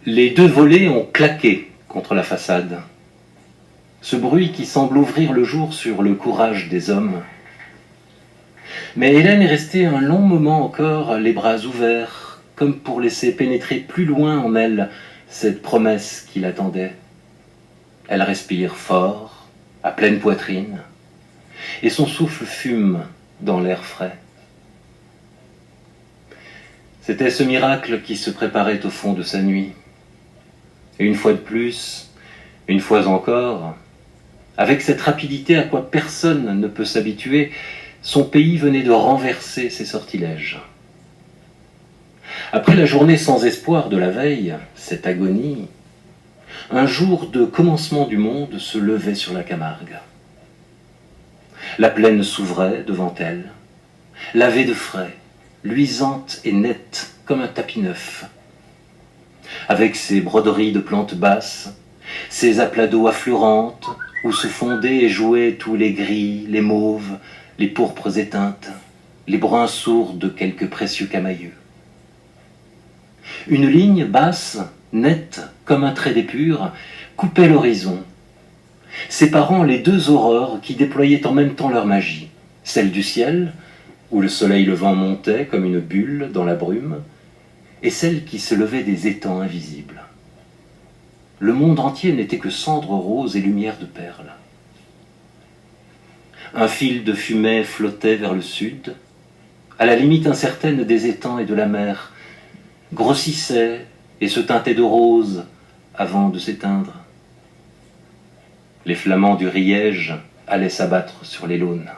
Les deux volets ont claqué contre la façade. Ce bruit qui semble ouvrir le jour sur le courage des hommes. Mais Hélène est restée un long moment encore, les bras ouverts, comme pour laisser pénétrer plus loin en elle cette promesse qui l'attendait. Elle respire fort, à pleine poitrine, et son souffle fume dans l'air frais. C'était ce miracle qui se préparait au fond de sa nuit. Et une fois de plus, une fois encore, avec cette rapidité à quoi personne ne peut s'habituer, son pays venait de renverser ses sortilèges. Après la journée sans espoir de la veille, cette agonie, un jour de commencement du monde se levait sur la Camargue. La plaine s'ouvrait devant elle, lavée de frais, luisante et nette comme un tapis neuf. Avec ses broderies de plantes basses, ses aplats d'eau affleurantes, où se fondaient et jouaient tous les gris, les mauves, les pourpres éteintes, les bruns sourds de quelques précieux camailleux. Une ligne basse, nette comme un trait d'épure, coupait l'horizon, séparant les deux aurores qui déployaient en même temps leur magie, celle du ciel, où le soleil levant montait comme une bulle dans la brume, et celle qui se levait des étangs invisibles. Le monde entier n'était que cendres roses et lumière de perles. Un fil de fumée flottait vers le sud, à la limite incertaine des étangs et de la mer, grossissait et se teintait de rose avant de s'éteindre. Les flamants du Riège allaient s'abattre sur les launes.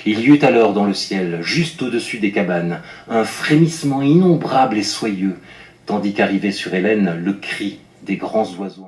Il y eut alors dans le ciel, juste au-dessus des cabanes, un frémissement innombrable et soyeux, tandis qu'arrivait sur Hélène le cri des grands oiseaux.